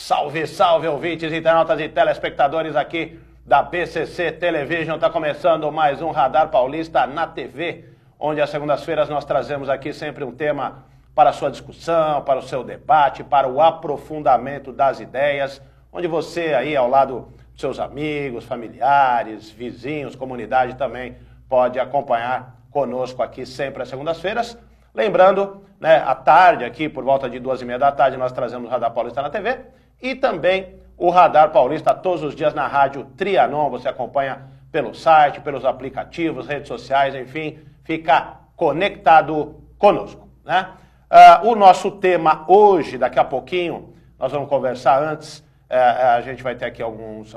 Salve, salve, ouvintes, internautas e telespectadores aqui da BCC Television. Está começando mais um Radar Paulista na TV, onde às segundas-feiras nós trazemos aqui sempre um tema para a sua discussão, para o seu debate, para o aprofundamento das ideias, onde você aí ao lado dos seus amigos, familiares, vizinhos, comunidade também pode acompanhar conosco aqui sempre às segundas-feiras. Lembrando, né, à tarde aqui, por volta de 2h30 da tarde, nós trazemos o Radar Paulista na TV e também o Radar Paulista todos os dias na rádio Trianon. Você acompanha pelo site, pelos aplicativos, redes sociais, enfim, fica conectado conosco, né? O nosso tema hoje, daqui a pouquinho, nós vamos conversar antes, a gente vai ter aqui alguns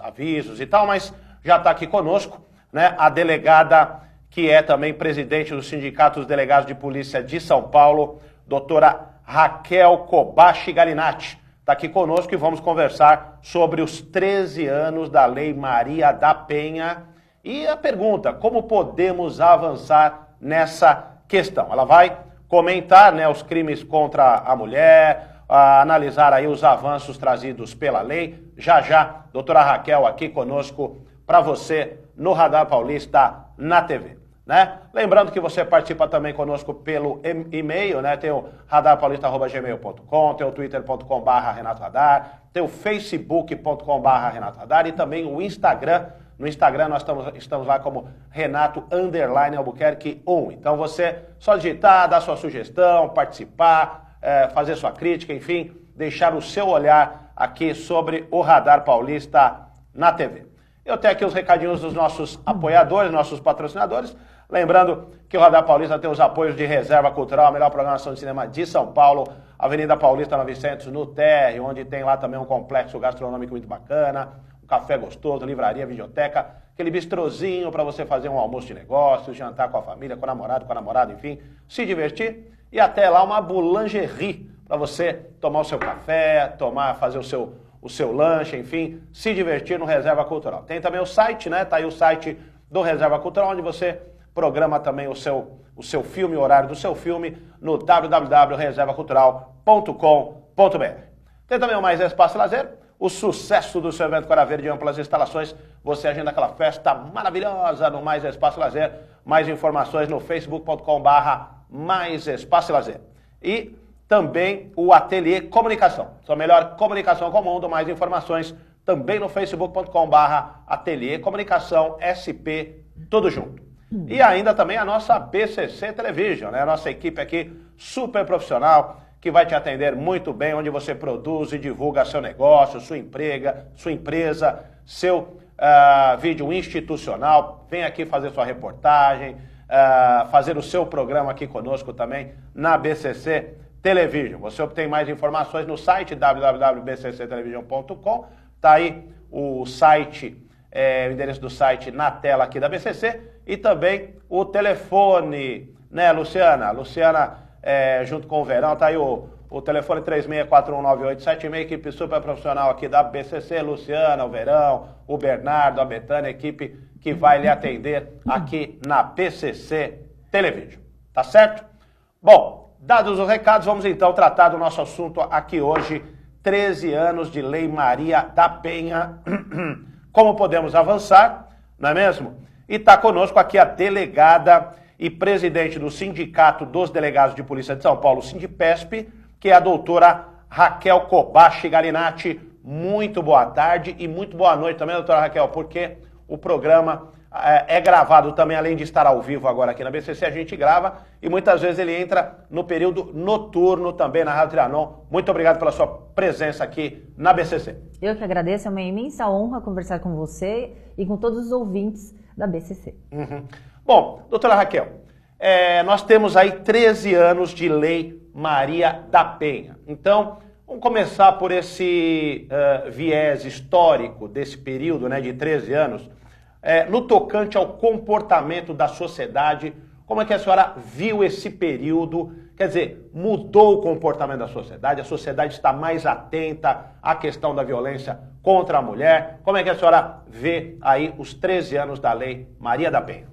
avisos e tal, mas já está aqui conosco, né, a delegada que é também presidente do Sindicato dos Delegados de Polícia de São Paulo, doutora Raquel Kobashi Galinatti. Está aqui conosco e vamos conversar sobre os 13 anos da Lei Maria da Penha e a pergunta, como podemos avançar nessa questão? Ela vai comentar, né, os crimes contra a mulher, analisar aí os avanços trazidos pela lei. Já, doutora Raquel aqui conosco para você no Radar Paulista na TV. Né? Lembrando que você participa também conosco pelo e-mail, né? Tem o radarpaulista@gmail.com, tem o twitter.com/RenatoRadar, tem o facebook.com/RenatoRadar e também o Instagram. No Instagram nós estamos lá como Renato_Albuquerque 1. Então você só digitar, dar sua sugestão, participar, fazer sua crítica, enfim, deixar o seu olhar aqui sobre o Radar Paulista na TV. Eu tenho aqui os recadinhos dos nossos apoiadores, nossos patrocinadores. Lembrando que o Radar Paulista tem os apoios de Reserva Cultural, a melhor programação de cinema de São Paulo, Avenida Paulista 900, no térreo, onde tem lá também um complexo gastronômico muito bacana, um café gostoso, livraria, videoteca, aquele bistrozinho para você fazer um almoço de negócios, jantar com a família, com o namorado, enfim, se divertir. E até lá uma boulangerie para você tomar o seu café, fazer o seu lanche, enfim, se divertir no Reserva Cultural. Tem também o site, né? Tá aí o site do Reserva Cultural, onde você programa também o seu filme, o horário do seu filme, no www.reservacultural.com.br. Tem também o Mais Espaço Lazer, o sucesso do seu evento Cora Verde, amplas instalações. Você agenda aquela festa maravilhosa no Mais Espaço Lazer. Mais informações no facebook.com/Mais Espaço Lazer. E também o Ateliê Comunicação, sua melhor comunicação com o mundo. Mais informações também no facebook.com/Ateliê Comunicação SP, tudo junto. E ainda também a nossa BCC Television, né? A nossa equipe aqui super profissional, que vai te atender muito bem, onde você produz e divulga seu negócio, sua empresa, seu vídeo institucional. Vem aqui fazer sua reportagem, fazer o seu programa aqui conosco também na BCC Television. Você obtém mais informações no site www.bcctelevision.com. Tá aí o site, o endereço do site na tela aqui da BCC e também o telefone, né, Luciana? Luciana, junto com o Verão, tá aí o telefone 36419876, equipe super profissional aqui da BCC, Luciana, o Verão, o Bernardo, a Betânia, equipe que vai lhe atender aqui na BCC Television. Tá certo? Bom, dados os recados, vamos então tratar do nosso assunto aqui hoje, 13 anos de Lei Maria da Penha. Como podemos avançar, não é mesmo? E está conosco aqui a delegada e presidente do Sindicato dos Delegados de Polícia de São Paulo, Sindipesp, que é a doutora Raquel Kobashi Galinatti. Muito boa tarde e muito boa noite também, doutora Raquel, porque o programa é gravado também, além de estar ao vivo agora aqui na BCC, a gente grava e muitas vezes ele entra no período noturno também na Rádio Trianon. Muito obrigado pela sua presença aqui na BCC. Eu que agradeço, é uma imensa honra conversar com você e com todos os ouvintes da BCC. Uhum. Bom, doutora Raquel, nós temos aí 13 anos de Lei Maria da Penha. Então, vamos começar por esse viés histórico desse período, né, de 13 anos. No tocante ao comportamento da sociedade, como é que a senhora viu esse período? Quer dizer, mudou o comportamento da sociedade? A sociedade está mais atenta à questão da violência contra a mulher? Como é que a senhora vê aí os 13 anos da Lei Maria da Penha?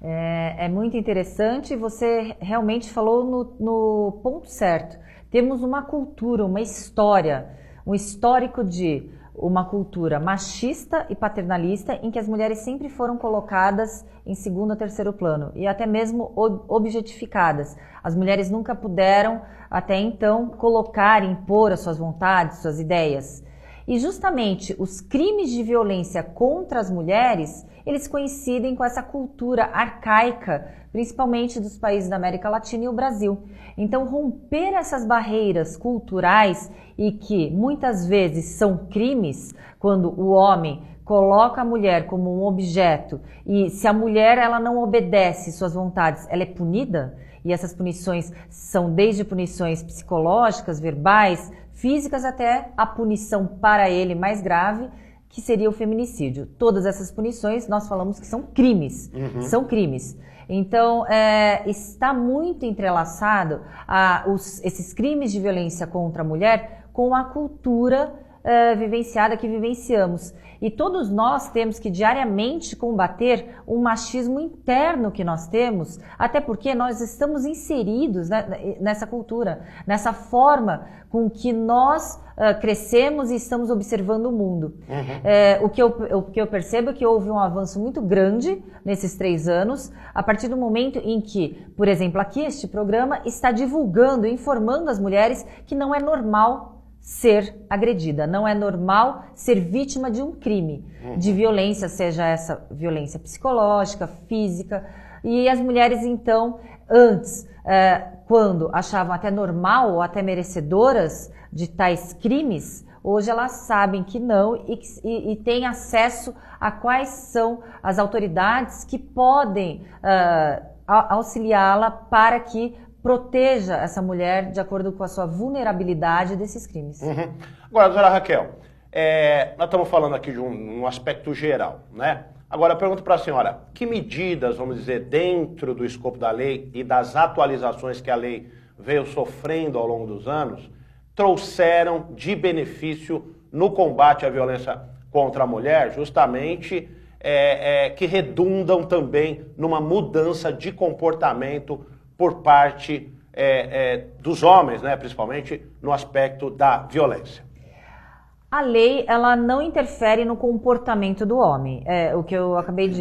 É muito interessante, você realmente falou no ponto certo. Temos uma cultura, uma história, um histórico de uma cultura machista e paternalista em que as mulheres sempre foram colocadas em segundo ou terceiro plano e até mesmo objetificadas. As mulheres nunca puderam, até então, colocar, impor as suas vontades, suas ideias. E justamente os crimes de violência contra as mulheres, eles coincidem com essa cultura arcaica, principalmente dos países da América Latina e o Brasil. Então, romper essas barreiras culturais e que muitas vezes são crimes, quando o homem coloca a mulher como um objeto e se a mulher ela não obedece suas vontades, ela é punida, e essas punições são desde punições psicológicas, verbais, físicas, até a punição para ele mais grave, que seria o feminicídio. Todas essas punições nós falamos que são crimes, são crimes. Então, está muito entrelaçado esses crimes de violência contra a mulher com a cultura vivenciada que vivenciamos. E todos nós temos que diariamente combater o machismo interno que nós temos, até porque nós estamos inseridos nessa cultura, nessa forma com que nós crescemos e estamos observando o mundo. O que eu percebo é que houve um avanço muito grande nesses 3 anos, a partir do momento em que, por exemplo, aqui este programa está divulgando, informando as mulheres que não é normal ser agredida, não é normal ser vítima de um crime de violência, seja essa violência psicológica, física. E as mulheres, então, antes, quando achavam até normal ou até merecedoras de tais crimes, hoje elas sabem que não e têm acesso a quais são as autoridades que podem auxiliá-la para que proteja essa mulher de acordo com a sua vulnerabilidade desses crimes. Agora, doutora Raquel, nós estamos falando aqui de um aspecto geral, né? Agora, eu pergunto para a senhora, que medidas, vamos dizer, dentro do escopo da lei e das atualizações que a lei veio sofrendo ao longo dos anos, trouxeram de benefício no combate à violência contra a mulher, justamente que redundam também numa mudança de comportamento por parte dos homens, né, principalmente no aspecto da violência? A lei, ela não interfere no comportamento do homem. O que eu acabei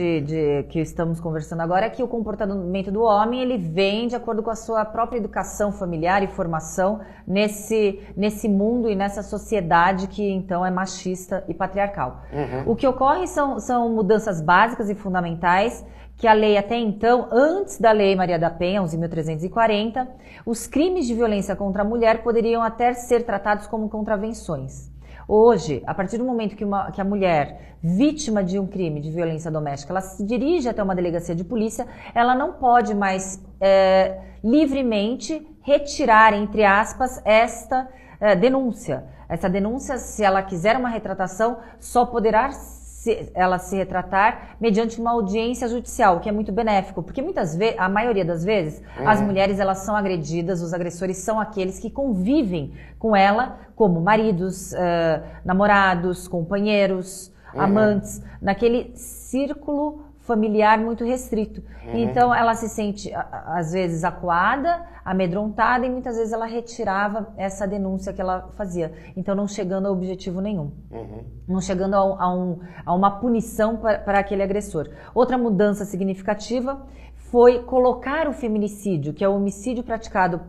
que estamos conversando agora é que o comportamento do homem, ele vem de acordo com a sua própria educação familiar e formação nesse mundo e nessa sociedade que, então, é machista e patriarcal. O que ocorre são mudanças básicas e fundamentais que a lei até então, antes da Lei Maria da Penha, 11.340, os crimes de violência contra a mulher poderiam até ser tratados como contravenções. Hoje, a partir do momento que a mulher, vítima de um crime de violência doméstica, ela se dirige até uma delegacia de polícia, ela não pode mais livremente retirar, entre aspas, esta denúncia. Essa denúncia, se ela quiser uma retratação, só poderá ela se retratar mediante uma audiência judicial, o que é muito benéfico, porque muitas vezes, a maioria das vezes, as mulheres elas são agredidas, os agressores são aqueles que convivem com ela, como maridos, namorados, companheiros, amantes, naquele círculo familiar muito restrito. Então ela se sente, às vezes, acuada, amedrontada, e muitas vezes ela retirava essa denúncia que ela fazia. Então não chegando a objetivo nenhum. Não chegando a uma punição para aquele agressor. Outra mudança significativa foi colocar o feminicídio, que é o homicídio praticado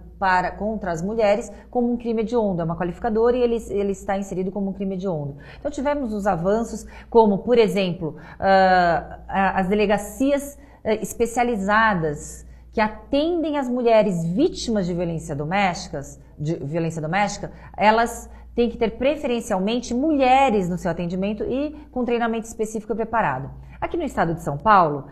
contra as mulheres, como um crime hediondo. É uma qualificadora e ele está inserido como um crime hediondo. Então tivemos os avanços, como, por exemplo, as delegacias especializadas que atendem as mulheres vítimas de violência doméstica, elas têm que ter preferencialmente mulheres no seu atendimento e com treinamento específico e preparado. Aqui no estado de São Paulo,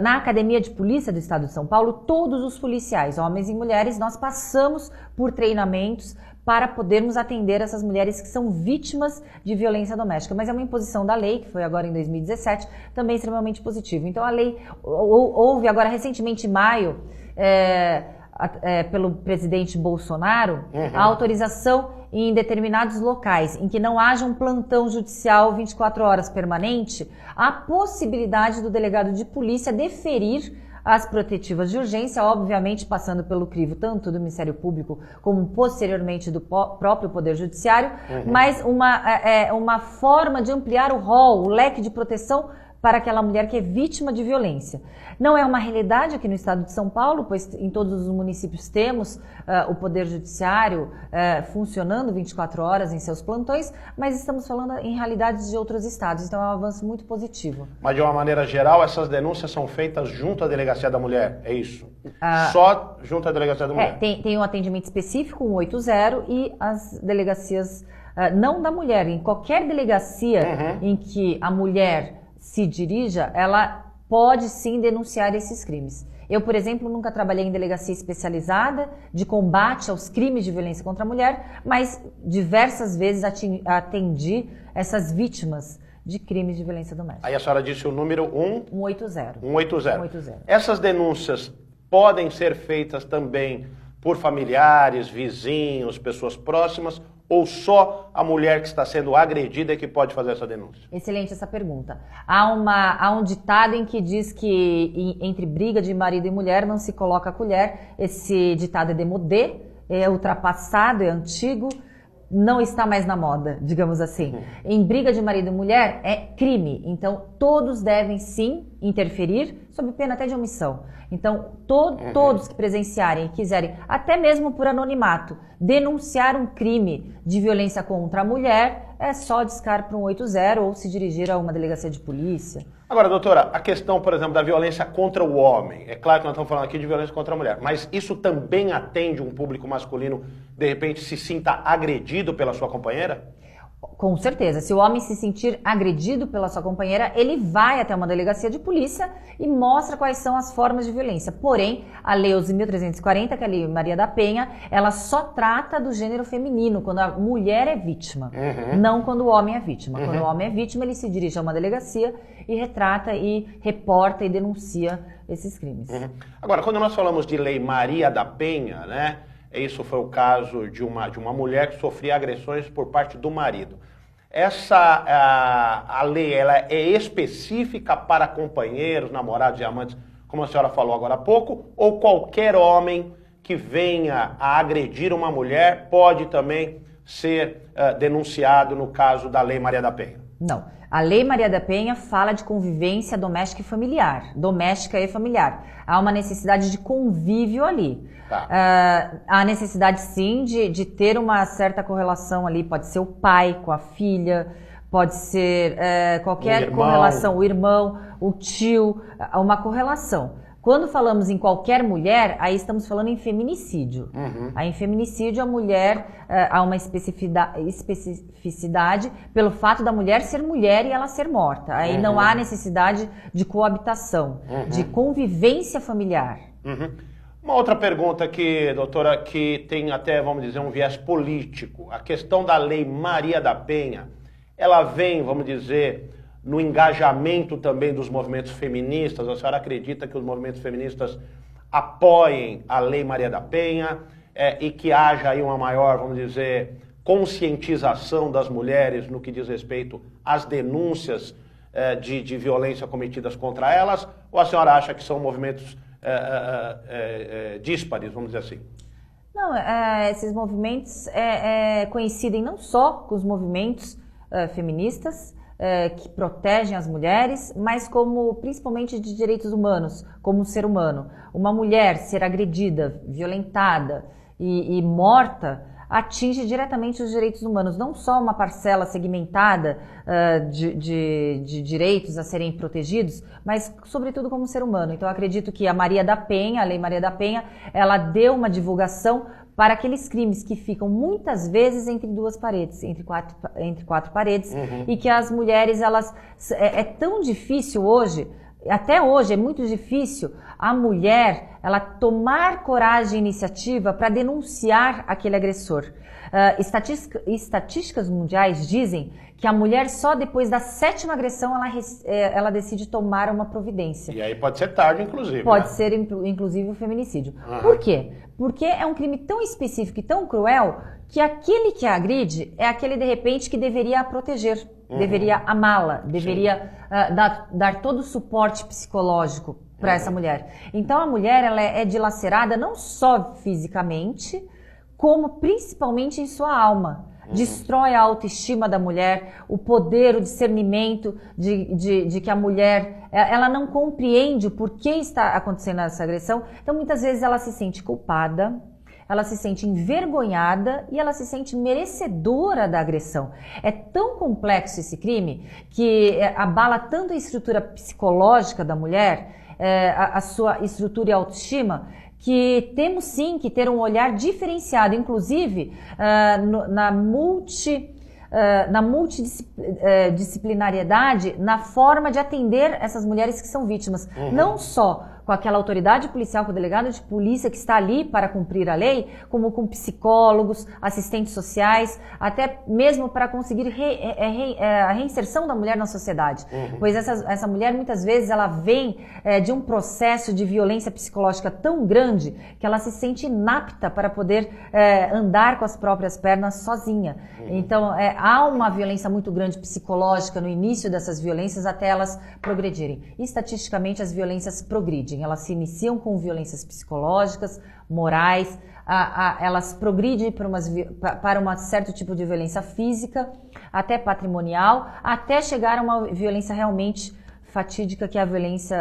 na Academia de Polícia do Estado de São Paulo, todos os policiais, homens e mulheres, nós passamos por treinamentos para podermos atender essas mulheres que são vítimas de violência doméstica. Mas é uma imposição da lei, que foi agora em 2017, também extremamente positivo. Então a lei, houve agora recentemente em maio, pelo presidente Bolsonaro, a autorização em determinados locais em que não haja um plantão judicial 24 horas permanente, a possibilidade do delegado de polícia deferir as protetivas de urgência, obviamente passando pelo crivo tanto do Ministério Público como posteriormente do próprio Poder Judiciário, mas uma forma de ampliar o rol, o leque de proteção para aquela mulher que é vítima de violência. Não é uma realidade aqui no estado de São Paulo, pois em todos os municípios temos o Poder Judiciário funcionando 24 horas em seus plantões, mas estamos falando em realidades de outros estados, então é um avanço muito positivo. Mas de uma maneira geral, essas denúncias são feitas junto à Delegacia da Mulher, é isso? Só junto à Delegacia da Mulher? Tem um atendimento específico, 180, e as delegacias, não da mulher, em qualquer delegacia em que a mulher se dirija, ela pode sim denunciar esses crimes. Eu, por exemplo, nunca trabalhei em delegacia especializada de combate aos crimes de violência contra a mulher, mas diversas vezes atendi essas vítimas de crimes de violência doméstica. Aí a senhora disse o número 180. 180. Essas denúncias podem ser feitas também por familiares, vizinhos, pessoas próximas, ou só a mulher que está sendo agredida é que pode fazer essa denúncia? Excelente essa pergunta. Há um ditado em que diz que entre briga de marido e mulher não se coloca a colher. Esse ditado é démodé, é ultrapassado, é antigo, não está mais na moda, digamos assim. Em briga de marido e mulher é crime, então todos devem sim interferir, sob pena até de omissão. Então, todos que presenciarem e quiserem, até mesmo por anonimato, denunciar um crime de violência contra a mulher, é só discar para 180 ou se dirigir a uma delegacia de polícia. Agora, doutora, a questão, por exemplo, da violência contra o homem. É claro que nós estamos falando aqui de violência contra a mulher, mas isso também atende um público masculino, de repente, se sinta agredido pela sua companheira? Com certeza. Se o homem se sentir agredido pela sua companheira, ele vai até uma delegacia de polícia e mostra quais são as formas de violência. Porém, a Lei 11.340, que é a Lei Maria da Penha, ela só trata do gênero feminino, quando a mulher é vítima, não quando o homem é vítima. Quando o homem é vítima, ele se dirige a uma delegacia e retrata e reporta e denuncia esses crimes. Agora, quando nós falamos de Lei Maria da Penha, né? Isso foi o caso de uma mulher que sofria agressões por parte do marido. A lei ela é específica para companheiros, namorados e amantes, como a senhora falou agora há pouco, ou qualquer homem que venha a agredir uma mulher pode também ser denunciado no caso da Lei Maria da Penha? Não. A Lei Maria da Penha fala de convivência doméstica e familiar. Doméstica e familiar. Há uma necessidade de convívio ali. Há necessidade, sim, de ter uma certa correlação ali. Pode ser o pai com a filha, pode ser qualquer correlação, o irmão, o tio, uma correlação. Quando falamos em qualquer mulher, aí estamos falando em feminicídio. Aí em feminicídio, a mulher, há uma especificidade pelo fato da mulher ser mulher e ela ser morta. Aí não há necessidade de coabitação, de convivência familiar. Uma outra pergunta aqui, doutora, que tem até, vamos dizer, um viés político. A questão da Lei Maria da Penha, ela vem, vamos dizer, no engajamento também dos movimentos feministas. A senhora acredita que os movimentos feministas apoiem a Lei Maria da Penha e que haja aí uma maior, vamos dizer, conscientização das mulheres no que diz respeito às denúncias de violência cometidas contra elas? Ou a senhora acha que são movimentos díspares, vamos dizer assim? Não, esses movimentos coincidem não só com os movimentos feministas, que protegem as mulheres, mas como principalmente de direitos humanos, como ser humano. Uma mulher ser agredida, violentada e morta atinge diretamente os direitos humanos, não só uma parcela segmentada de direitos a serem protegidos, mas sobretudo como ser humano. Então eu acredito que a Maria da Penha, a Lei Maria da Penha, ela deu uma divulgação para aqueles crimes que ficam muitas vezes entre duas paredes, entre quatro paredes, e que as mulheres, é tão difícil hoje, até hoje é muito difícil a mulher ela tomar coragem e iniciativa para denunciar aquele agressor. Estatísticas mundiais dizem que a mulher só depois da 7ª agressão ela decide tomar uma providência. E aí pode ser tarde, inclusive. Pode ser, inclusive, o feminicídio. Por quê? Porque é um crime tão específico e tão cruel que aquele que a agride é aquele, de repente, que deveria a proteger, deveria amá-la, deveria dar todo o suporte psicológico para essa mulher. Então a mulher ela é dilacerada não só fisicamente, como principalmente em sua alma. Destrói a autoestima da mulher, o poder, o discernimento de que a mulher, ela não compreende o porquê está acontecendo essa agressão. Então, muitas vezes ela se sente culpada, ela se sente envergonhada e ela se sente merecedora da agressão. É tão complexo esse crime que abala tanto a estrutura psicológica da mulher, a sua estrutura e autoestima, que temos sim que ter um olhar diferenciado, inclusive na multidisciplinariedade, na forma de atender essas mulheres que são vítimas. Não só com aquela autoridade policial, com o delegado de polícia que está ali para cumprir a lei, como com psicólogos, assistentes sociais, até mesmo para conseguir a reinserção da mulher na sociedade. Pois essa mulher, muitas vezes, ela vem de um processo de violência psicológica tão grande que ela se sente inapta para poder andar com as próprias pernas sozinha. Então, há uma violência muito grande psicológica no início dessas violências até elas progredirem. Estatisticamente, as violências progridem. Elas se iniciam com violências psicológicas, morais, elas progridem para um certo tipo de violência física, até patrimonial, até chegar a uma violência realmente fatídica, que é a violência,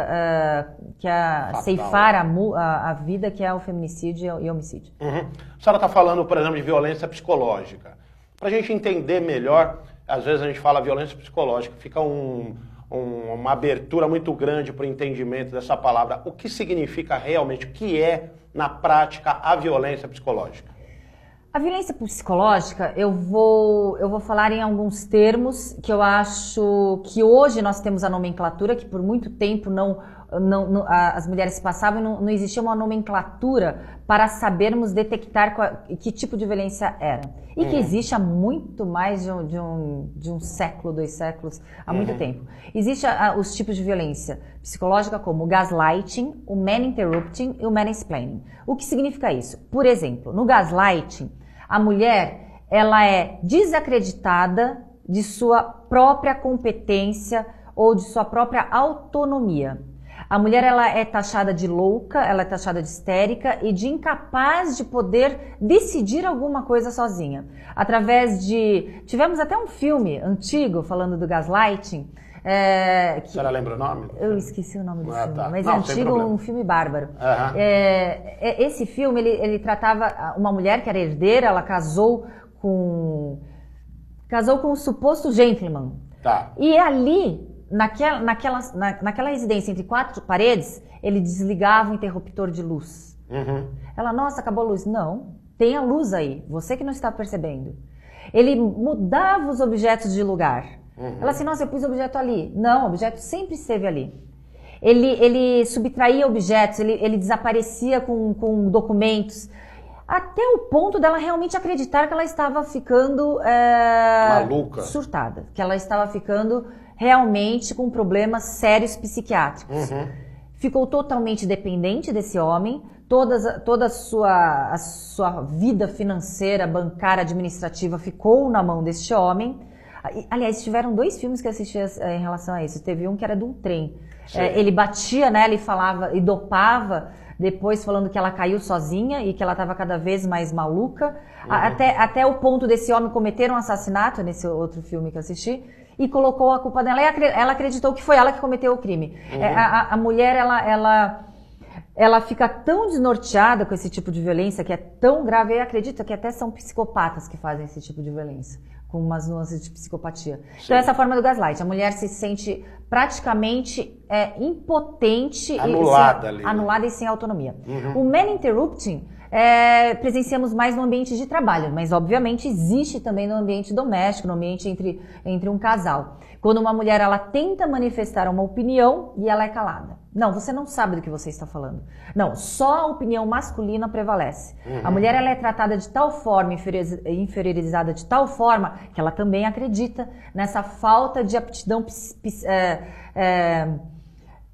que é ceifar a vida, que é o feminicídio e o homicídio. A senhora está falando, por exemplo, de violência psicológica. Para a gente entender melhor, às vezes a gente fala violência psicológica, fica uma abertura muito grande para o entendimento dessa palavra. O que significa realmente, o que é, na prática, a violência psicológica? A violência psicológica, eu vou falar em alguns termos que eu acho que hoje nós temos a nomenclatura, que por muito tempo as mulheres passavam e não existia uma nomenclatura para sabermos detectar que tipo de violência era. E que existe há muito mais de um século, 2 séculos, há muito tempo. Existem os tipos de violência psicológica como o gaslighting, o man-interrupting e o mansplaining. O que significa isso? Por exemplo, no gaslighting, a mulher ela é desacreditada de sua própria competência ou de sua própria autonomia. A mulher ela é taxada de louca, ela é taxada de histérica e de incapaz de poder decidir alguma coisa sozinha. Tivemos até um filme antigo falando do gaslighting. A senhora lembra o nome? Eu esqueci o nome do filme, tá. mas Não, é antigo, um filme bárbaro. Esse filme, ele tratava uma mulher que era herdeira, ela casou com um suposto gentleman. Tá. E ali, naquela residência entre 4 paredes, ele desligava o interruptor de luz. Ela, nossa, acabou a luz. Não, tem a luz aí, você que não está percebendo. Ele mudava os objetos de lugar. Ela assim, nossa, eu pus o objeto ali. Não, o objeto sempre esteve ali. Ele subtraía objetos, ele desaparecia com documentos, até o ponto dela realmente acreditar que ela estava ficando maluca, surtada, que ela estava ficando realmente com problemas sérios psiquiátricos. Ficou totalmente dependente desse homem, toda a sua vida financeira, bancária, administrativa ficou na mão deste homem. Aliás, tiveram 2 filmes que eu assisti em relação a isso. Teve um que era de um trem. Ele batia nela e falava, e dopava, depois falando que ela caiu sozinha e que ela estava cada vez mais maluca. Até o ponto desse homem cometer um assassinato, nesse outro filme que eu assisti, e colocou a culpa dela. Ela acreditou que foi ela que cometeu o crime. A mulher, ela fica tão desnorteada com esse tipo de violência, que é tão grave, eu acredito que até são psicopatas que fazem esse tipo de violência, com umas nuances de psicopatia. Sim. Então, essa forma do gaslight, a mulher se sente praticamente impotente, anulada e sem autonomia. O man-interrupting presenciamos mais no ambiente de trabalho, mas obviamente existe também no ambiente doméstico, no ambiente entre um casal. Quando uma mulher ela tenta manifestar uma opinião e ela é calada. Não, você não sabe do que você está falando. Não, só a opinião masculina prevalece. A mulher ela é tratada de tal forma, inferiorizada de tal forma, que ela também acredita nessa falta de aptidão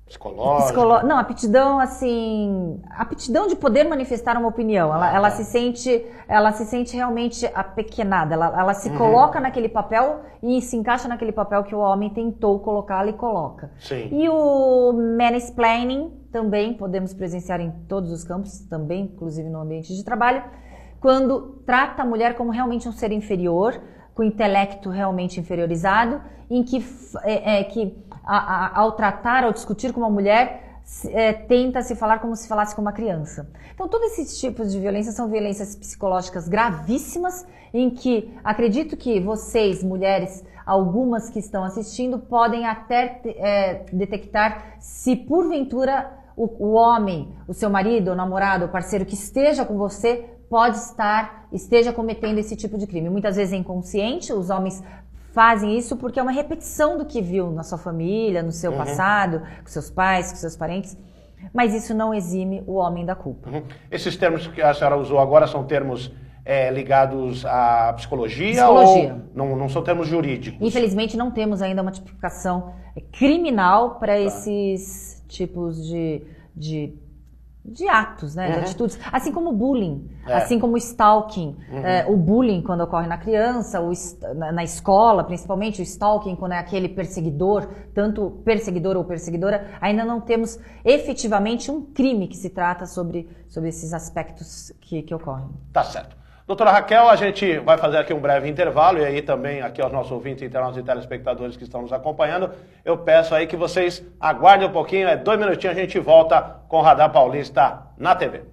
Psicológica? Não, aptidão, assim, aptidão de poder manifestar uma opinião. Ela se sente realmente apequenada. Ela se coloca naquele papel e se encaixa naquele papel que o homem tentou colocá-la e coloca. Sim. E o mansplaining também podemos presenciar em todos os campos, também, inclusive no ambiente de trabalho, quando trata a mulher como realmente um ser inferior, com intelecto realmente inferiorizado, em que ao tratar, ao discutir com uma mulher, tenta se falar como se falasse com uma criança. Então, todos esses tipos de violência são violências psicológicas gravíssimas, em que acredito que vocês, mulheres, algumas que estão assistindo, podem até detectar se porventura o homem, o seu marido, o namorado, o parceiro que esteja com você esteja cometendo esse tipo de crime. Muitas vezes é inconsciente, os homens fazem isso porque é uma repetição do que viu na sua família, no seu passado, com seus pais, com seus parentes, mas isso não exime o homem da culpa. Esses termos que a senhora usou agora são termos ligados à psicologia? Psicologia. Ou não são termos jurídicos? Infelizmente não temos ainda uma tipificação criminal para esses tipos de atos, né, de atitudes, assim como o bullying, assim como o stalking, o bullying quando ocorre na criança, na escola principalmente, o stalking quando é aquele perseguidor, tanto perseguidor ou perseguidora, ainda não temos efetivamente um crime que se trata sobre esses aspectos que ocorrem. Tá certo. Doutora Raquel, a gente vai fazer aqui um breve intervalo e aí também aqui aos nossos ouvintes, internautas e telespectadores que estão nos acompanhando, eu peço aí que vocês aguardem um pouquinho, 2 minutinhos a gente volta com o Radar Paulista na TV.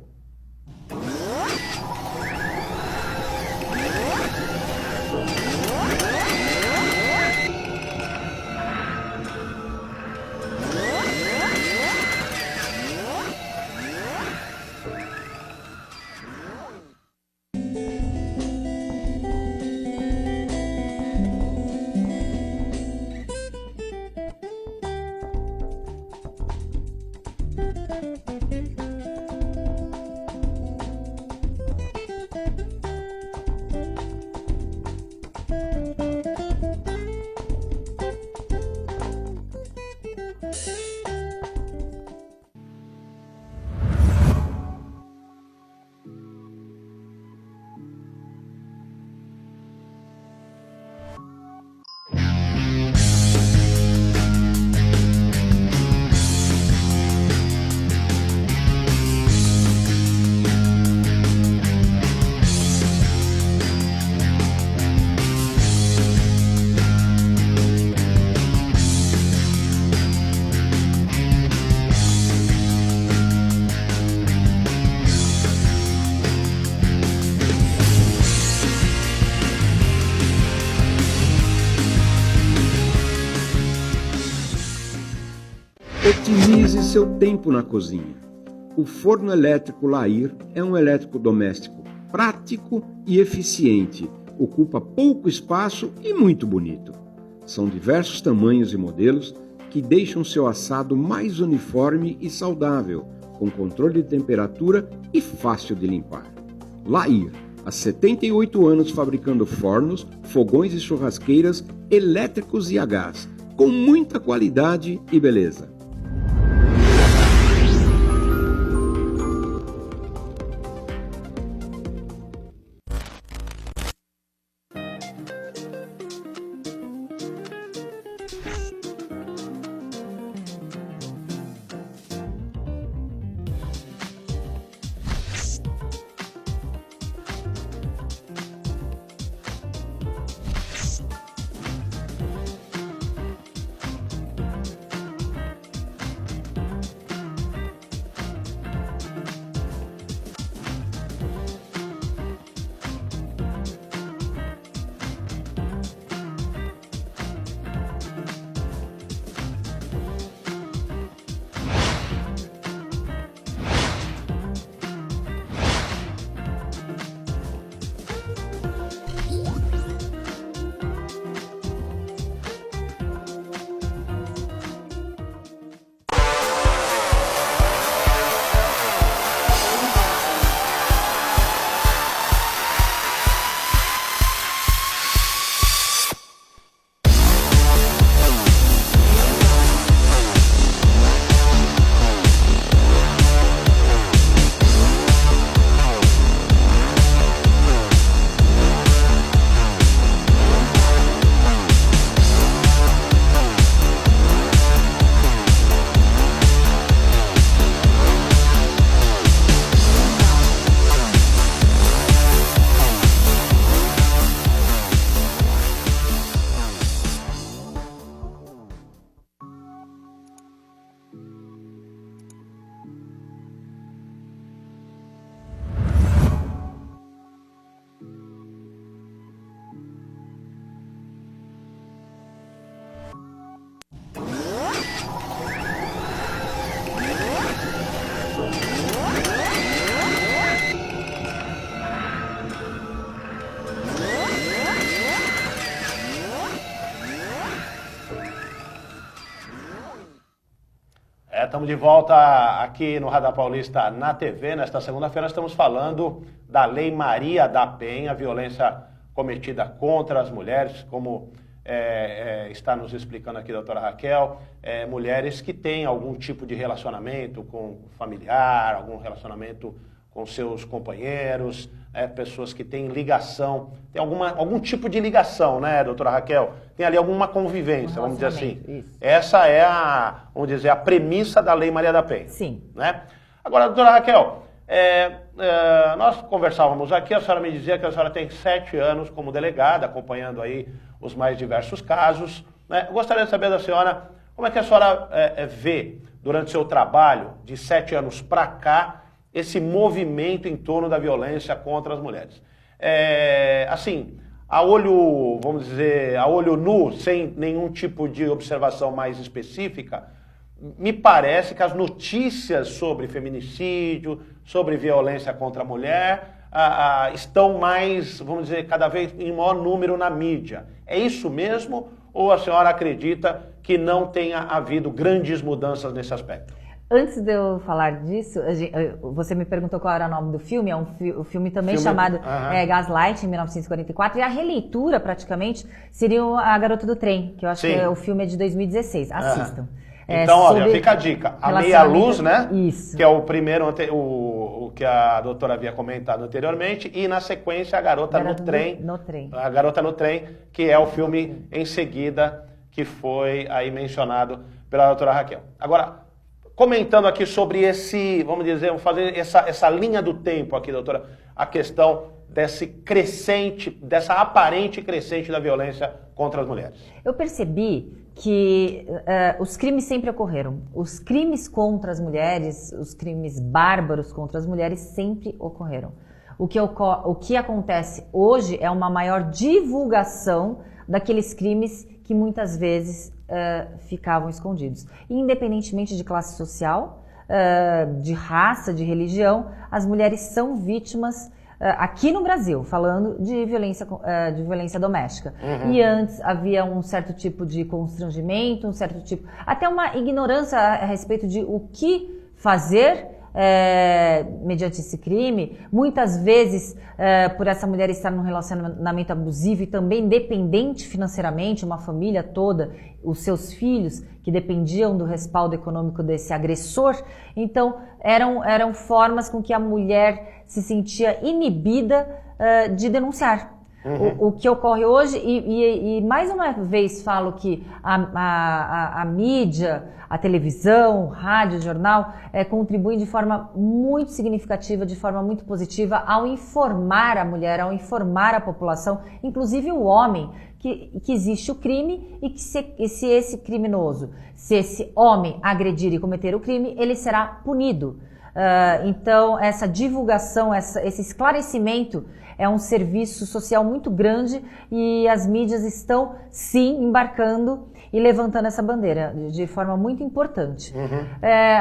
Otimize seu tempo na cozinha. O forno elétrico Lair é um eletrodoméstico prático e eficiente, ocupa pouco espaço e muito bonito. São diversos tamanhos e modelos que deixam seu assado mais uniforme e saudável, com controle de temperatura e fácil de limpar. Lair, há 78 anos fabricando fornos, fogões e churrasqueiras elétricos e a gás, com muita qualidade e beleza. Estamos de volta aqui no Radar Paulista na TV. Nesta segunda-feira estamos falando da Lei Maria da Penha, violência cometida contra as mulheres, como está nos explicando aqui a doutora Raquel, mulheres que têm algum tipo de relacionamento com familiar, algum relacionamento com seus companheiros, pessoas que têm ligação, tem algum tipo de ligação, né, doutora Raquel? Tem ali alguma convivência, vamos dizer assim. Isso. Essa é vamos dizer, a premissa da Lei Maria da Penha. Sim. Né? Agora, doutora Raquel, nós conversávamos aqui, a senhora me dizia que a senhora tem 7 anos como delegada, acompanhando aí os mais diversos casos. Né? Eu gostaria de saber da senhora, como é que a senhora vê, durante o seu trabalho, de 7 anos para cá, esse movimento em torno da violência contra as mulheres. Assim, a olho, vamos dizer, a olho nu, sem nenhum tipo de observação mais específica, me parece que as notícias sobre feminicídio, sobre violência contra a mulher, estão mais, vamos dizer, cada vez em maior número na mídia. É isso mesmo? Ou a senhora acredita que não tenha havido grandes mudanças nesse aspecto? Antes de eu falar disso, você me perguntou qual era o nome do filme, é um filme também chamado Gaslight, em 1944, e a releitura, praticamente, seria A Garota do Trem, que eu acho que o filme é de 2016. Assistam. Então, olha, fica a dica. A Meia Luz, né? Isso. Que é o primeiro, o que a doutora havia comentado anteriormente, e na sequência A Garota no Trem. A Garota no Trem, que é o filme em seguida que foi aí mencionado pela doutora Raquel. Agora, comentando aqui sobre esse, vamos dizer, vamos fazer essa linha do tempo aqui, doutora, a questão dessa aparente crescente da violência contra as mulheres. Eu percebi que os crimes sempre ocorreram. Os crimes contra as mulheres, os crimes bárbaros contra as mulheres sempre ocorreram. O que acontece hoje é uma maior divulgação daqueles crimes que muitas vezes ficavam escondidos. Independentemente de classe social, de raça, de religião, as mulheres são vítimas, aqui no Brasil, falando de violência doméstica. Uhum. E antes havia um certo tipo de constrangimento, até uma ignorância a respeito de o que fazer mediante esse crime, muitas vezes por essa mulher estar num relacionamento abusivo e também dependente financeiramente, uma família toda, os seus filhos que dependiam do respaldo econômico desse agressor, então eram formas com que a mulher se sentia inibida de denunciar. Uhum. O que ocorre hoje, e mais uma vez falo que a mídia, a televisão, rádio, jornal, contribuem de forma muito significativa, de forma muito positiva ao informar a mulher, ao informar a população, inclusive o homem, que existe o crime e que se esse criminoso, se esse homem agredir e cometer o crime, ele será punido. Então, essa divulgação, esse esclarecimento é um serviço social muito grande e as mídias estão, sim, embarcando e levantando essa bandeira de forma muito importante. Uhum.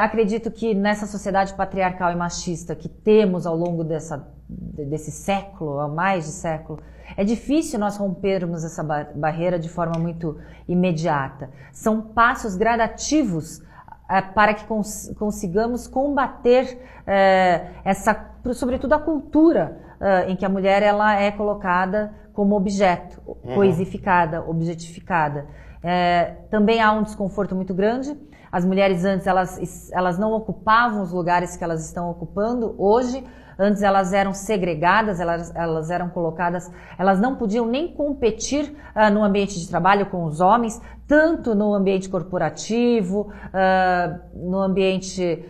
Acredito que nessa sociedade patriarcal e machista que temos ao longo desse século, há mais de século, é difícil nós rompermos essa barreira de forma muito imediata. São passos gradativos para que consigamos combater sobretudo a cultura em que a mulher ela é colocada como objeto, coisificada, objetificada. Também há um desconforto muito grande. As mulheres antes elas não ocupavam os lugares que elas estão ocupando hoje. Antes elas eram segregadas, elas eram colocadas, elas não podiam nem competir no ambiente de trabalho com os homens, tanto no ambiente corporativo, no ambiente,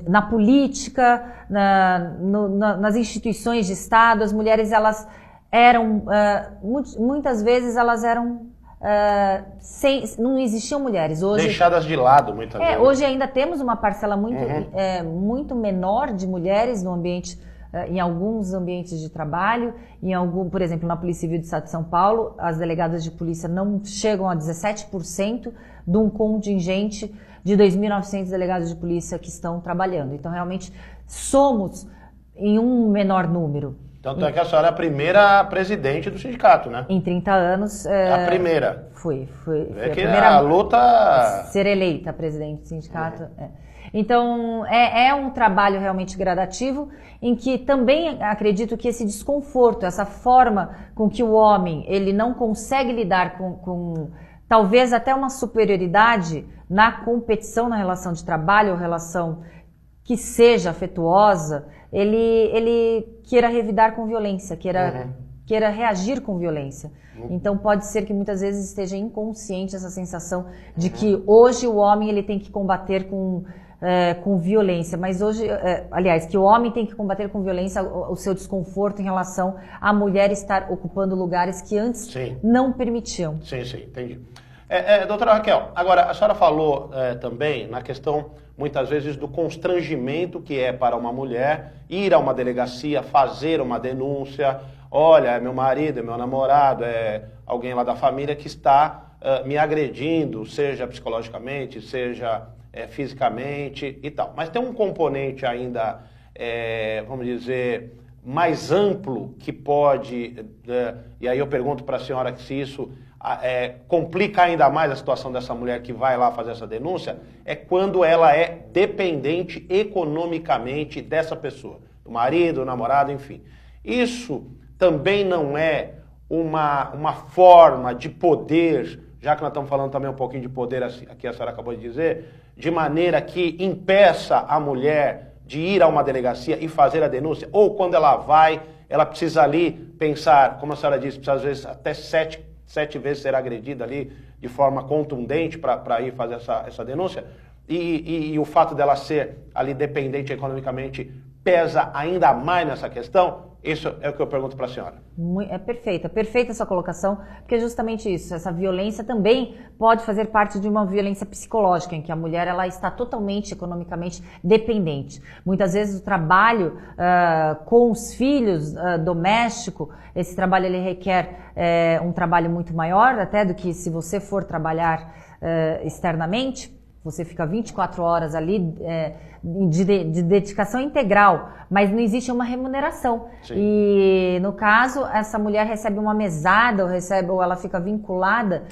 na política, nas instituições de Estado. As mulheres elas eram, muitas vezes elas eram não existiam mulheres. Hoje, deixadas de lado muitas vezes. Hoje ainda temos uma parcela muito menor de mulheres no ambiente, em alguns ambientes de trabalho, por exemplo, na Polícia Civil do Estado de São Paulo, as delegadas de polícia não chegam a 17% de um contingente de 2.900 delegados de polícia que estão trabalhando. Então, realmente, somos em um menor número. Tanto é que a senhora é a primeira presidente do sindicato, né? Em 30 anos... a primeira. Foi é a que primeira a luta... ser eleita presidente do sindicato. Então, é um trabalho realmente gradativo, em que também acredito que esse desconforto, essa forma com que o homem ele não consegue lidar com talvez até uma superioridade na competição, na relação de trabalho ou relação que seja afetuosa, ele queira revidar com violência, queira reagir com violência. Então pode ser que muitas vezes esteja inconsciente essa sensação de que hoje o homem ele tem que combater com violência, mas hoje, aliás, que o homem tem que combater com violência o seu desconforto em relação à mulher estar ocupando lugares que antes não permitiam. Sim, entendi. Doutora Raquel, agora a senhora falou também na questão, muitas vezes, do constrangimento que é para uma mulher ir a uma delegacia, fazer uma denúncia. Olha, é meu marido, é meu namorado, é alguém lá da família que está me agredindo, seja psicologicamente, seja fisicamente e tal. Mas tem um componente ainda, vamos dizer, mais amplo que pode, e aí eu pergunto para a senhora que se isso complica ainda mais a situação dessa mulher que vai lá fazer essa denúncia, é quando ela é dependente economicamente dessa pessoa, do marido, do namorado, enfim. Isso também não é uma forma de poder, já que nós estamos falando também um pouquinho de poder, aqui a senhora acabou de dizer, de maneira que impeça a mulher de ir a uma delegacia e fazer a denúncia, ou quando ela vai, ela precisa ali pensar, como a senhora disse, precisa às vezes até sete vezes ser agredida ali de forma contundente para ir fazer essa denúncia, e o fato dela ser ali dependente economicamente pesa ainda mais nessa questão? Isso é o que eu pergunto para a senhora. É perfeita essa colocação, porque é justamente isso, essa violência também pode fazer parte de uma violência psicológica, em que a mulher ela está totalmente economicamente dependente. Muitas vezes o trabalho com os filhos, doméstico, esse trabalho ele requer um trabalho muito maior até do que se você for trabalhar externamente. Você fica 24 horas ali de dedicação integral, mas não existe uma remuneração. Sim. E, no caso, essa mulher recebe uma mesada ou ela fica vinculada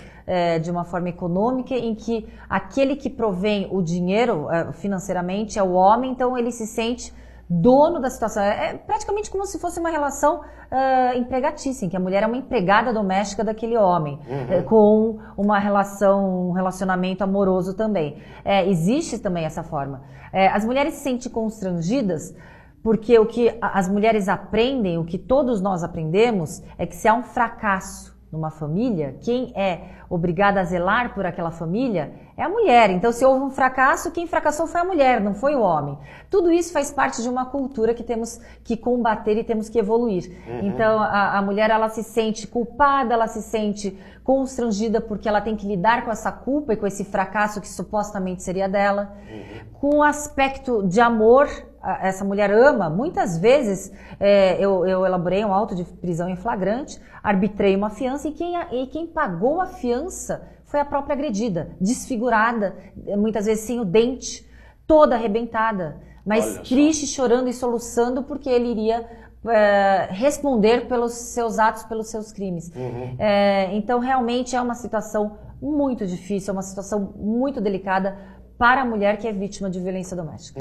de uma forma econômica em que aquele que provém o dinheiro financeiramente é o homem, então ele se sente dono da situação. É praticamente como se fosse uma relação empregatícia, em que a mulher é uma empregada doméstica daquele homem, com um relacionamento amoroso também. Existe também essa forma. As mulheres se sentem constrangidas porque o que as mulheres aprendem, o que todos nós aprendemos, é que se há um fracasso numa família, quem é obrigada a zelar por aquela família é a mulher. Então, se houve um fracasso, quem fracassou foi a mulher, não foi o homem. Tudo isso faz parte de uma cultura que temos que combater e temos que evoluir. Então, a mulher ela se sente culpada, ela se sente constrangida porque ela tem que lidar com essa culpa e com esse fracasso que supostamente seria dela. Com o aspecto de amor, essa mulher ama. Muitas vezes eu elaborei um auto de prisão em flagrante, arbitrei uma fiança e quem pagou a fiança foi a própria agredida, desfigurada, muitas vezes sem o dente, toda arrebentada, mas triste, chorando e soluçando porque ele iria responder pelos seus atos, pelos seus crimes. Então realmente é uma situação muito difícil, é uma situação muito delicada para a mulher que é vítima de violência doméstica.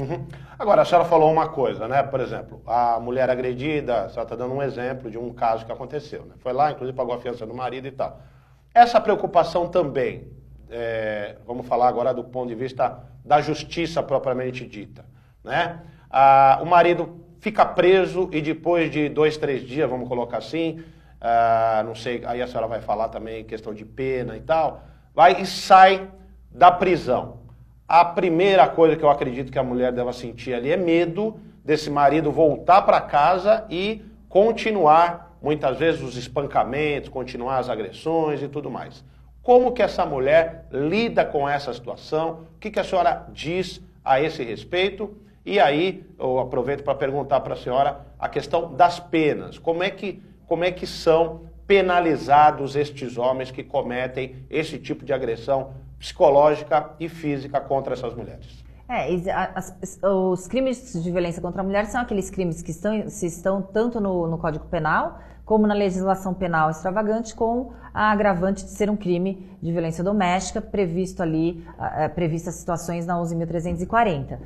Agora, a senhora falou uma coisa, né? Por exemplo, a mulher agredida, a senhora está dando um exemplo de um caso que aconteceu, né? Foi lá, inclusive pagou a fiança do marido e tal. Essa preocupação também, vamos falar agora do ponto de vista da justiça propriamente dita, né? O marido fica preso e depois de 2, 3 dias, vamos colocar assim, não sei, aí a senhora vai falar também questão de pena e tal, vai e sai da prisão. A primeira coisa que eu acredito que a mulher deva sentir ali é medo desse marido voltar para casa e continuar, muitas vezes, os espancamentos, continuar as agressões e tudo mais. Como que essa mulher lida com essa situação? O que a senhora diz a esse respeito? E aí, eu aproveito para perguntar para a senhora a questão das penas. Como é que são penalizados estes homens que cometem esse tipo de agressão psicológica e física contra essas mulheres? Os crimes de violência contra a mulher são aqueles crimes que estão tanto no Código Penal como na legislação penal extravagante, com a agravante de ser um crime de violência doméstica, previsto ali, previstas situações na 11.340.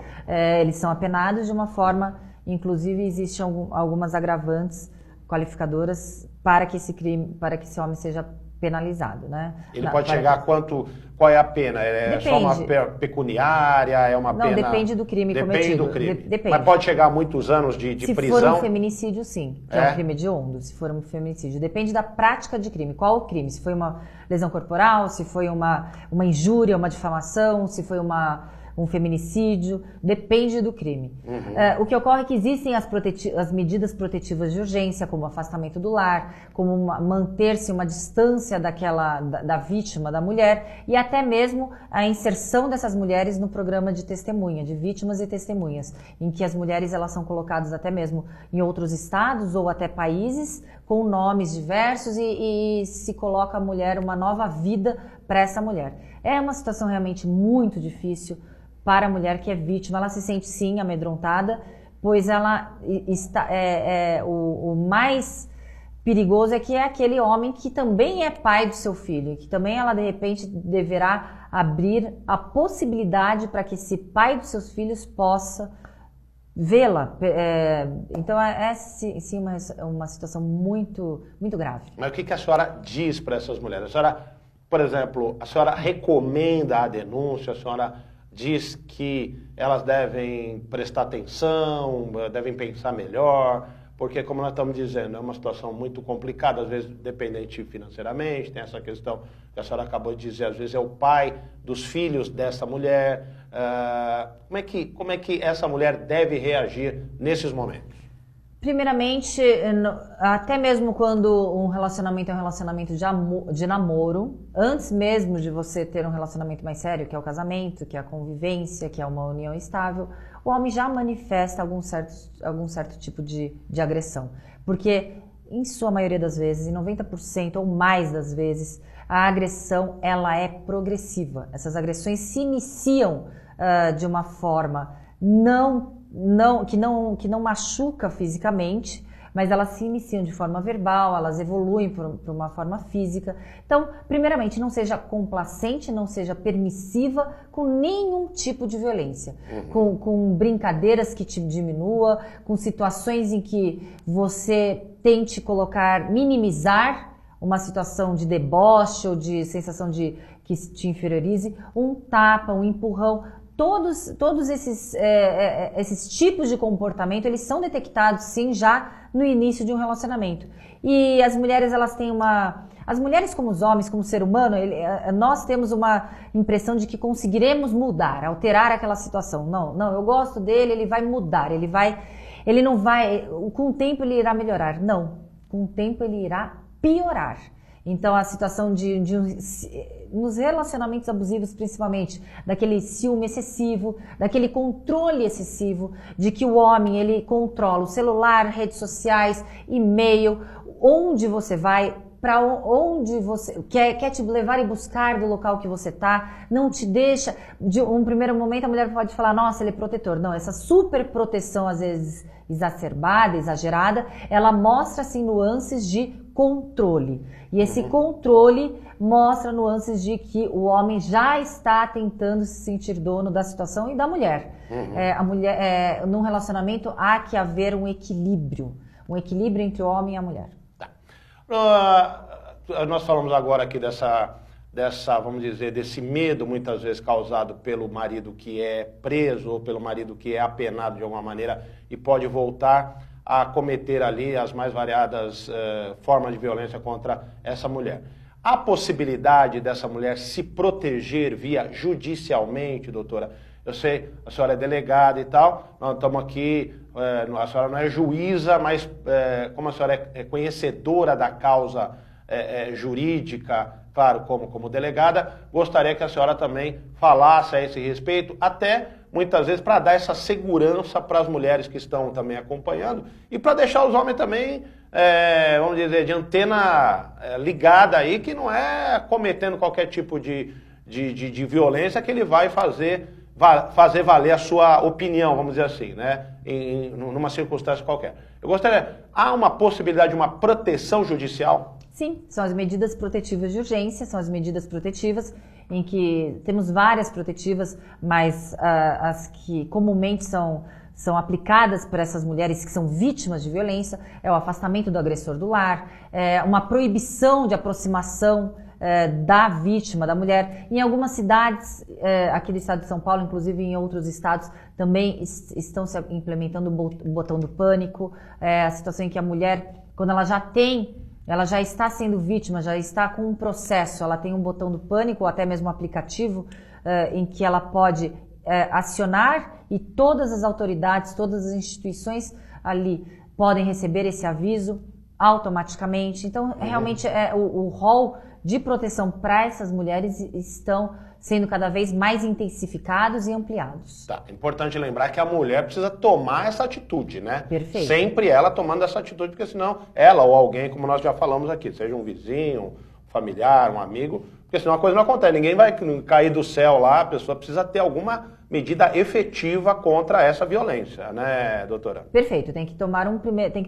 Eles são apenados de uma forma, inclusive existem algumas agravantes qualificadoras para que esse crime, para que esse homem seja penalizado, né? Ele pode chegar a quanto? Qual é a pena? Depende. Só uma pecuniária? É uma pena? Não, depende do crime cometido. Depende do crime. Depende. Mas pode chegar a muitos anos de prisão? Se for um feminicídio, sim, que é um crime hediondo, se for um feminicídio. Depende da prática de crime. Qual o crime? Se foi uma lesão corporal, se foi uma injúria, uma difamação, se foi um feminicídio, depende do crime. O que ocorre é que existem as medidas protetivas de urgência, como o afastamento do lar, como manter-se uma distância da vítima, da mulher, e até mesmo a inserção dessas mulheres no programa de testemunha, de vítimas e testemunhas, em que as mulheres elas são colocadas até mesmo em outros estados ou até países, com nomes diversos e se coloca a mulher uma nova vida para essa mulher. É uma situação realmente muito difícil para a mulher que é vítima. Ela se sente sim amedrontada, pois ela está o mais perigoso é que é aquele homem que também é pai do seu filho, que também ela de repente deverá abrir a possibilidade para que esse pai dos seus filhos possa vê-la. Então sim uma situação muito, muito grave. Mas o que a senhora diz para essas mulheres? A senhora, por exemplo, a senhora recomenda a denúncia, a senhora diz que elas devem prestar atenção, devem pensar melhor, porque, como nós estamos dizendo, é uma situação muito complicada, às vezes dependente financeiramente, tem essa questão que a senhora acabou de dizer, às vezes é o pai dos filhos dessa mulher. Como é que essa mulher deve reagir nesses momentos? Primeiramente, até mesmo quando um relacionamento é um relacionamento de namoro, antes mesmo de você ter um relacionamento mais sério, que é o casamento, que é a convivência, que é uma união estável, o homem já manifesta algum certo tipo de agressão. Porque, em sua maioria das vezes, em 90% ou mais das vezes, a agressão ela é progressiva. Essas agressões se iniciam de uma forma que não machuca fisicamente, mas elas se iniciam de forma verbal, elas evoluem para uma forma física. Então, primeiramente, não seja complacente, não seja permissiva com nenhum tipo de violência, com brincadeiras que te diminua, com situações em que você tente minimizar uma situação de deboche ou de sensação de que te inferiorize, um tapa, um empurrão. Todos esses tipos de comportamento, eles são detectados sim já no início de um relacionamento. E as mulheres, elas têm as mulheres como os homens, como ser humano, nós temos uma impressão de que conseguiremos mudar, alterar aquela situação. Não, eu gosto dele, ele vai mudar, ele não vai, com o tempo ele irá melhorar. Não, com o tempo ele irá piorar. Então a situação nos relacionamentos abusivos principalmente, daquele ciúme excessivo, daquele controle excessivo, de que o homem ele controla o celular, redes sociais, e-mail, onde você vai, para onde você quer te levar e buscar do local que você está, não te deixa, de um primeiro momento a mulher pode falar, nossa, ele é protetor. Não, essa super proteção às vezes exacerbada, exagerada, ela mostra assim nuances de controle. E esse controle mostra nuances de que o homem já está tentando se sentir dono da situação e da mulher. A mulher, num relacionamento há que haver um equilíbrio entre o homem e a mulher. Nós falamos agora aqui vamos dizer, desse medo muitas vezes causado pelo marido que é preso ou pelo marido que é apenado de alguma maneira e pode voltar a cometer ali as mais variadas formas de violência contra essa mulher. Há possibilidade dessa mulher se proteger judicialmente, doutora? Eu sei, a senhora é delegada e tal, nós estamos aqui, a senhora não é juíza, mas como a senhora é conhecedora da causa jurídica, claro, como delegada, gostaria que a senhora também falasse a esse respeito, até muitas vezes para dar essa segurança para as mulheres que estão também acompanhando e para deixar os homens também, vamos dizer, de antena ligada aí, que não é cometendo qualquer tipo de violência que ele vai fazer fazer valer a sua opinião, vamos dizer assim, né? Numa circunstância qualquer. Eu gostaria, há uma possibilidade de uma proteção judicial? Sim, são as medidas protetivas de urgência, são as medidas protetivas em que temos várias protetivas, mas as que comumente são aplicadas por essas mulheres que são vítimas de violência, é o afastamento do agressor do lar, é uma proibição de aproximação da vítima, da mulher. Em algumas cidades, aqui do estado de São Paulo, inclusive em outros estados, também estão se implementando o botão do pânico, a situação em que a mulher, quando ela já está sendo vítima, já está com um processo, ela tem um botão do pânico ou até mesmo um aplicativo em que ela pode acionar e todas as autoridades, todas as instituições ali podem receber esse aviso automaticamente. Então, realmente, o rol de proteção para essas mulheres estão sendo cada vez mais intensificados e ampliados. Tá, importante lembrar que a mulher precisa tomar essa atitude, né? Perfeito. Sempre ela tomando essa atitude, porque senão ela ou alguém, como nós já falamos aqui, seja um vizinho, um familiar, um amigo, porque senão a coisa não acontece, ninguém vai cair do céu lá, a pessoa precisa ter alguma medida efetiva contra essa violência, né, doutora? Perfeito, tem que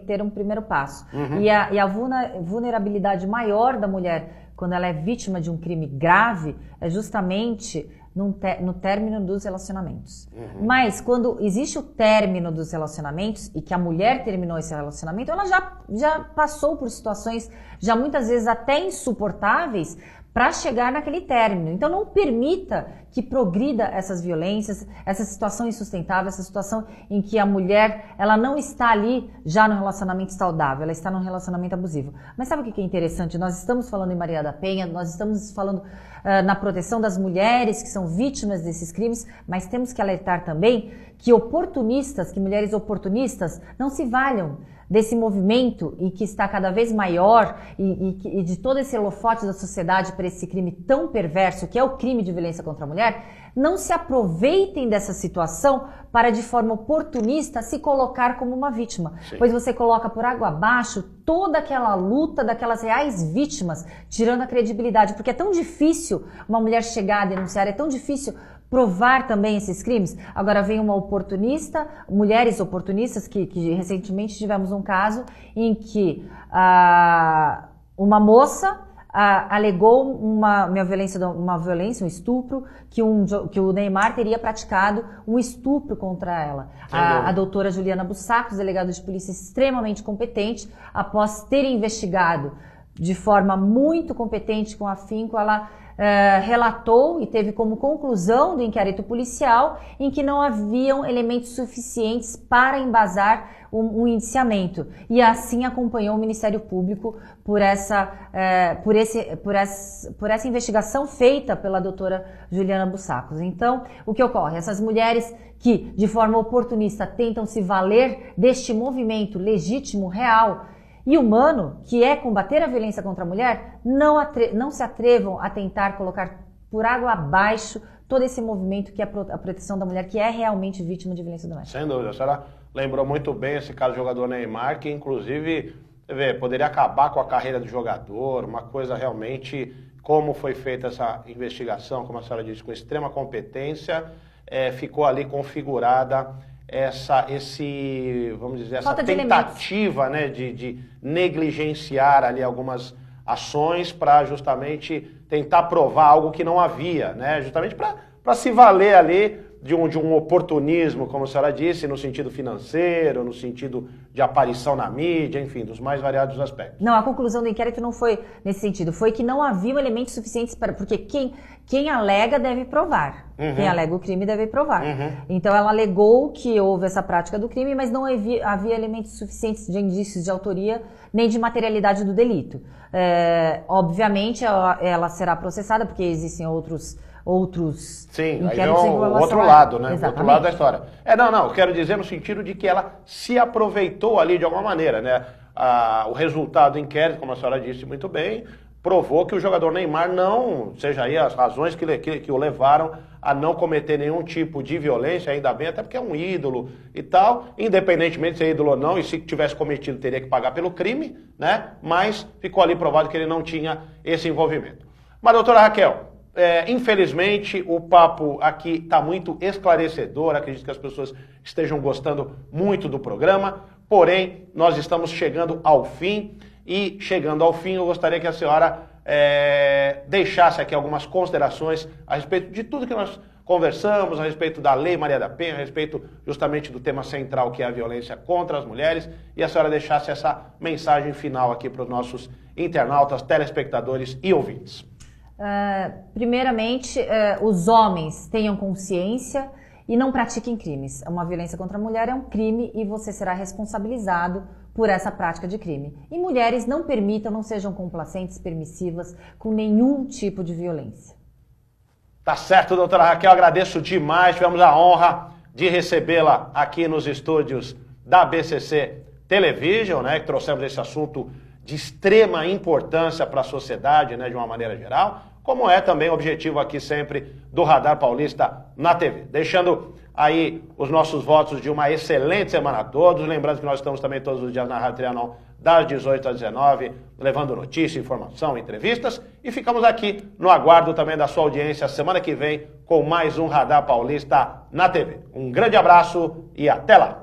ter um primeiro passo. E a vulnerabilidade maior da mulher quando ela é vítima de um crime grave é justamente no término dos relacionamentos. Mas quando existe o término dos relacionamentos e que a mulher terminou esse relacionamento, ela já passou por situações já muitas vezes até insuportáveis para chegar naquele término. Então não permita que progrida essas violências, essa situação insustentável, essa situação em que a mulher ela não está ali já no relacionamento saudável, ela está num relacionamento abusivo. Mas sabe o que é interessante? Nós estamos falando em Maria da Penha, nós estamos falando na proteção das mulheres que são vítimas desses crimes, mas temos que alertar também que mulheres oportunistas não se valham desse movimento e que está cada vez maior e de todo esse holofote da sociedade para esse crime tão perverso que é o crime de violência contra a mulher, não se aproveitem dessa situação para de forma oportunista se colocar como uma vítima. Sim. Pois você coloca por água abaixo toda aquela luta daquelas reais vítimas, tirando a credibilidade, porque é tão difícil uma mulher chegar a denunciar, é tão difícil provar também esses crimes. Agora vem uma oportunista, mulheres oportunistas, que recentemente tivemos um caso em que uma moça alegou uma violência, um estupro, que o Neymar teria praticado um estupro contra ela. A doutora Juliana Bussacos, delegada de polícia extremamente competente, após ter investigado de forma muito competente, com afinco, ela relatou e teve como conclusão do inquérito policial em que não haviam elementos suficientes para embasar um indiciamento. E assim acompanhou o Ministério Público por essa investigação feita pela doutora Juliana Bussacos. Então, o que ocorre? Essas mulheres que, de forma oportunista, tentam se valer deste movimento legítimo, real e humano, que é combater a violência contra a mulher, não se atrevam a tentar colocar por água abaixo todo esse movimento que é a proteção da mulher, que é realmente vítima de violência doméstica. Sem dúvida. A senhora lembrou muito bem esse caso do jogador Neymar, que inclusive, você vê, poderia acabar com a carreira do jogador, uma coisa realmente, como foi feita essa investigação, como a senhora disse, com extrema competência, ficou ali configurada vamos dizer, essa tentativa, né, de negligenciar ali algumas ações para justamente tentar provar algo que não havia, né, justamente para se valer ali de um oportunismo, como a senhora disse, no sentido financeiro, no sentido de aparição na mídia, enfim, dos mais variados aspectos. Não, a conclusão do inquérito não foi nesse sentido, foi que não haviam elementos suficientes porque quem alega deve provar. Quem alega o crime deve provar. Então ela alegou que houve essa prática do crime, mas não havia elementos suficientes de indícios de autoria nem de materialidade do delito. Obviamente ela será processada porque existem outros Sim, aí é o outro lado, né? O outro lado da história. Eu quero dizer no sentido de que ela se aproveitou ali de alguma maneira, né? O resultado do inquérito, como a senhora disse muito bem, provou que o jogador Neymar não, seja aí as razões que o levaram a não cometer nenhum tipo de violência, ainda bem, até porque é um ídolo e tal, independentemente de ser ídolo ou não, e se tivesse cometido teria que pagar pelo crime, né? Mas ficou ali provado que ele não tinha esse envolvimento. Mas, doutora Raquel, Infelizmente, o papo aqui está muito esclarecedor, acredito que as pessoas estejam gostando muito do programa, porém, nós estamos chegando ao fim, e chegando ao fim, eu gostaria que a senhora deixasse aqui algumas considerações a respeito de tudo que nós conversamos, a respeito da Lei Maria da Penha, a respeito justamente do tema central que é a violência contra as mulheres, e a senhora deixasse essa mensagem final aqui para os nossos internautas, telespectadores e ouvintes. Primeiramente, os homens tenham consciência e não pratiquem crimes. Uma violência contra a mulher é um crime e você será responsabilizado por essa prática de crime. E mulheres não permitam, não sejam complacentes, permissivas com nenhum tipo de violência. Tá certo, doutora Raquel, agradeço demais, tivemos a honra de recebê-la aqui nos estúdios da BCC Television, né, que trouxemos esse assunto de extrema importância para a sociedade, né, de uma maneira geral, como é também o objetivo aqui sempre do Radar Paulista na TV. Deixando aí os nossos votos de uma excelente semana a todos, lembrando que nós estamos também todos os dias na Rádio Trianon, das 18 às 19, levando notícia, informação, entrevistas, e ficamos aqui no aguardo também da sua audiência semana que vem com mais um Radar Paulista na TV. Um grande abraço e até lá!